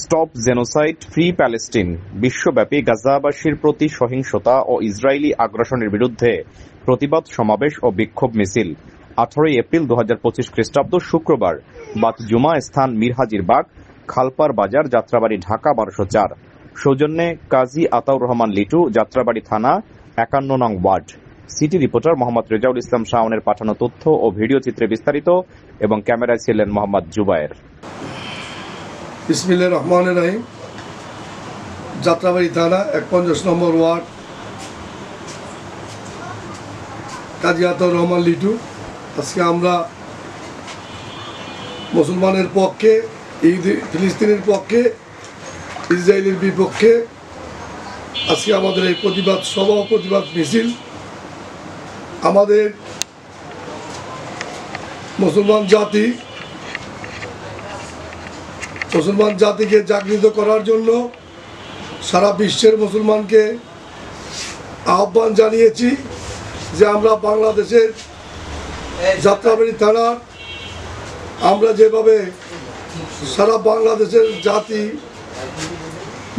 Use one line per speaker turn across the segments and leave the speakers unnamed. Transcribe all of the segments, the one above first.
Stop genocide free Palestine বিশ্বব্যাপী গাজাবাসীর প্রতি সহিংসতা ও ইসরায়েলি আগ্রাসনের বিরুদ্ধে প্রতিবাদ সমাবেশ ও বিক্ষোভ মিছিল 18 এপ্রিল 2025 খ্রিস্টাব্দ শুক্রবার বাদ জুমা স্থান মিরহাজির বাগ খালপার বাজার যাত্রাবাড়ি ঢাকা 1204 সৌজন্যে কাজী আতাউর রহমান লিটু যাত্রাবাড়ি থানা 51 নং ward. City reporter Mohammad Rezaul Islam শাওনের পাঠানো তথ্য ও ভিডিও চিত্রে বিস্তারিত এবং ক্যামেরায় ছিলেন মোহাম্মদ জুবায়ের।
বিসমিল্লাহির রহমানির রহিম। যাত্রাবাড়ি থানা 51 নম্বর ওয়ার্ড, কাজী আতাউর রহমান লিটু। আজকে আমরা মুসলমানের পক্ষে, ফিলিস্তিনের পক্ষে, ইসরায়েলের বিপক্ষে আজকে আমাদের এই প্রতিবাদ সভা, প্রতিবাদ মিছিল। আমাদের মুসলমান জাতিকে জাগৃত করার জন্য সারা বিশ্বের মুসলমানকে আহ্বান জানিয়েছি যে আমরা বাংলাদেশের যাত্রাবাড়ি থানার আমরা যেভাবে সারা বাংলাদেশের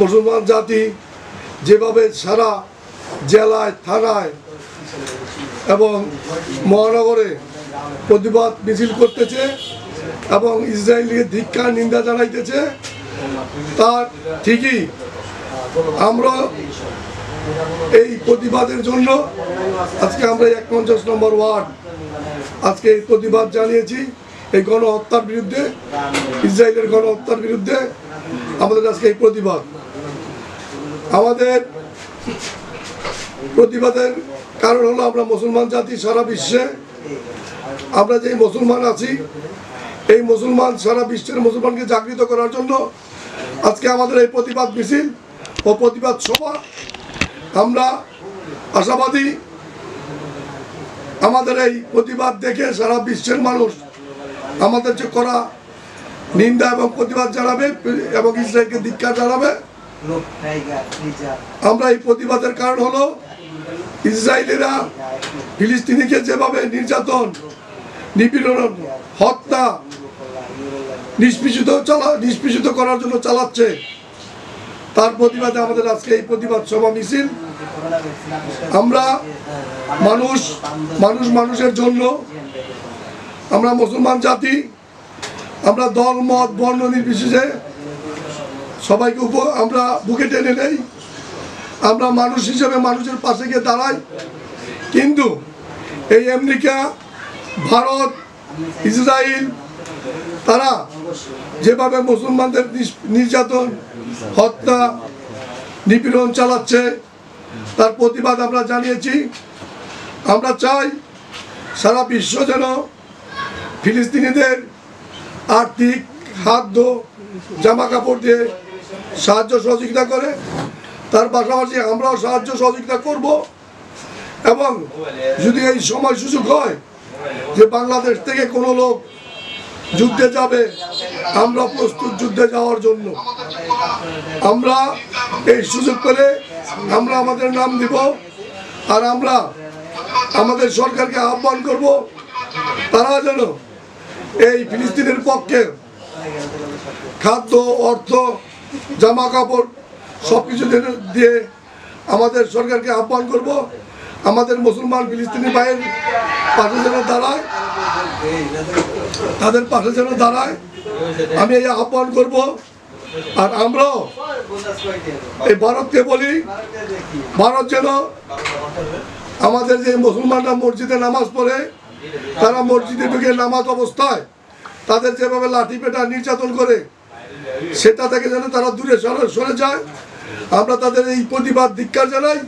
মুসলমান জাতি যেভাবে সারা জেলায়, থানায় এবং মহানগরে প্রতিবাদ মিছিল করতেছে এবং ইসরায়েলকে ধিক্কার নিন্দা জানাইতেছে, তার ঠিকই আমরা এই প্রতিবাদের জন্য আজকে আমরা 51 নম্বর ওয়ার্ড আজকে এই প্রতিবাদ জানিয়েছি। এই গণহত্যার বিরুদ্ধে, ইসরায়েলের গণহত্যার বিরুদ্ধে আমাদের আজকে এই প্রতিবাদ। আমাদের প্রতিবাদের কারণ হলো আমরা মুসলমান জাতি সারা বিশ্বে, আমরা যে মুসলমান আছি, এই মুসলমান সারা বিশ্বের মুসলমানকে জাগৃত করার জন্য আজকে আমাদের এই প্রতিবাদ মিছিল ও প্রতিবাদ সভা। আমরা আশাবাদী আমাদের এই প্রতিবাদ দেখে সারা বিশ্বের মানুষ আমাদের যে করা নিন্দা এবং প্রতিবাদ জানাবে এবং ইসরায়েলকে ধিক্কার জানাবে। আমরা এই প্রতিবাদের কারণ হলো ইসরায়েলিরা ফিলিস্তিনিকে যেভাবে নির্যাতন, নিপীড়ন, হত্যা, নিষ্পেষিত করার জন্য চালাচ্ছে, তার প্রতিবাদে আমাদের আজকে এই প্রতিবাদ সভা মিছিল। আমরা মানুষের জন্য, আমরা মুসলমান জাতি, আমরা দল, মত, বর্ণ নির্বিশেষে সবাইকে আমরা বুকে টেনে নেই। আমরা মানুষ হিসেবে মানুষের পাশে গিয়ে দাঁড়াই। কিন্তু এই আমেরিকা, ভারত, ইসরায়েল তারা যেভাবে মুসলমানদের নির্যাতন, হত্যা, নিপীড়ন চালাচ্ছে, তার প্রতিবাদ আমরা জানিয়েছি। আমরা চাই সারা বিশ্ব যেন ফিলিস্তিনিদের আর্থিক, খাদ্য, জামা কাপড় দিয়ে সাহায্য সহযোগিতা করে। তার পাশাপাশি আমরাও সাহায্য সহযোগিতা করব এবং যদি এই সময় সুযোগ হয় যে বাংলাদেশ থেকে কোনো লোক যুদ্ধে যাবে, আমরা প্রস্তুত যুদ্ধে যাওয়ার জন্য। আমরা এই সুযোগ পেলে আমরা আমাদের নাম দিব আর আমরা আমাদের সরকারকে আহ্বান করব তারা যেন এই ফিলিস্তিনের পক্ষে খাদ্য, অর্থ, জামা কাপড় সবকিছু দিয়ে আমাদের সরকারকে আহ্বান করব আমাদের মুসলমান ফিলিস্তিনি ভাইয়ের পাশে যেন দাঁড়ায়, তাদের পাশে যেন দাঁড়ায়, আমি এই আহ্বান করব। আর আমরাও এই ভারতকে বলি, ভারত যেন আমাদের যে মুসলমানরা মসজিদে নামাজ পড়ে, তারা মসজিদে ঢুকে নামাজ অবস্থায় তাদের যেভাবে লাঠি পেটা নির্যাতন করে, সেটা থেকে যেন তারা দূরে সরে যায়। আমরা তাদের এই প্রতিবাদ ধিক্কার জানাই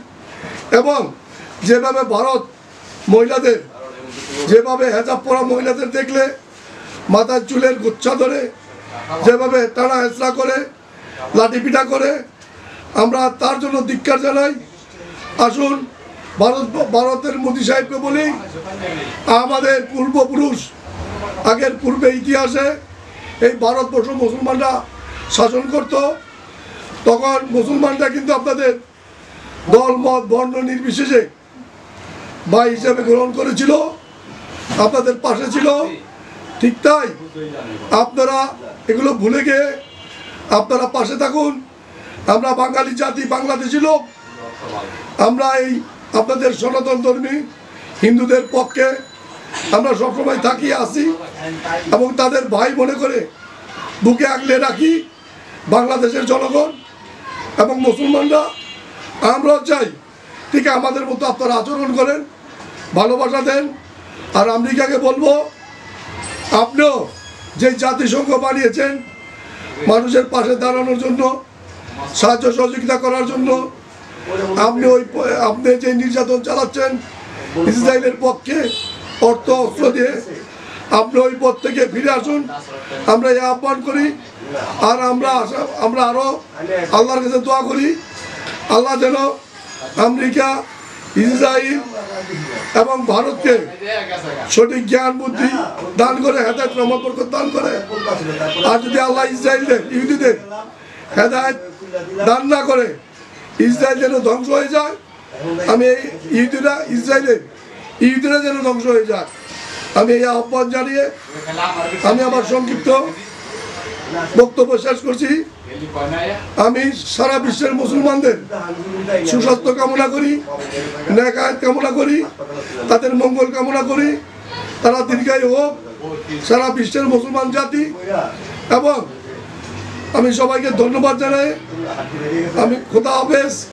এবং যেভাবে ভারত মহিলাদের, যেভাবে হেজাব পরা মহিলাদের দেখলে মাথার চুলের গুচ্ছা ধরে যেভাবে টানা হেঁচড়া করে, লাঠি পিটা করে, আমরা তার জন্য ধিক্কার জানাই। আসুন ভারতের মোদী সাহেবকে বলি, আমাদের পূর্বপুরুষ, আগের পূর্বে ইতিহাসে এই ভারতবর্ষ মুসলমানরা শাসন করত, তখন মুসলমানরা কিন্তু আপনাদের দল, মত, বর্ণ নির্বিশেষে ভাই হিসেবে গ্রহণ করেছিল, আপনাদের পাশে ছিল। ঠিক তাই আপনারা এগুলো ভুলে গিয়ে আপনারা পাশে থাকুন। আমরা বাঙালি জাতি, বাংলাদেশি লোক, আমরা এই আপনাদের সনাতন ধর্মী হিন্দুদের পক্ষে আমরা সবসময় থাকি, আসি এবং তাদের ভাই মনে করে বুকে আগলে রাখি বাংলাদেশের জনগণ এবং মুসলমানরা। আমরাও চাই ঠিক আমাদের মতো আপনারা আচরণ করেন, ভালোবাসা দেন। আর আমেরিকাকে বলবো, আপনিও যে জাতিসংঘ বানিয়েছেন মানুষের পাশে দাঁড়ানোর জন্য, সাহায্য সহযোগিতা করার জন্য, আপনি যে নির্যাতন চালাচ্ছেন ইসরায়েলের পক্ষে অর্থ অস্ত্র দিয়ে, আপনি ওই পথ থেকে ফিরে আসুন, আমরা এই আহ্বান করি। আর আমরা আরো আল্লাহর কাছে দোয়া করি, আল্লাহ যেন আমেরিকা, ইসরায়েল এবং ভারতকে সঠিক জ্ঞান বুদ্ধি দান করে, হেদায়েত রহমত বরকত দান করে। আর যদি আল্লাহ ইসরায়েলদের, ইহুদিদের হেদায়েত দান না করে, ইসরায়েল যেন ধ্বংস হয়ে যায়, আমি এই ইহুদিরা যেন ধ্বংস হয়ে যায়, আমি এই আহ্বান জানিয়ে আমি আমার সংক্ষিপ্ত বক্তব্য শেষ করছি। আমি সারা বিশ্বের মুসলমানদের সুস্বাস্থ্য কামনা করি, নেকায়াত কামনা করি, তাদের মঙ্গল কামনা করি, তারা দীর্ঘায়ু হোক, সারা বিশ্বের মুসলমান জাতি। এবং আমি সবাইকে ধন্যবাদ জানাই। আমি খোদা হাফেজ।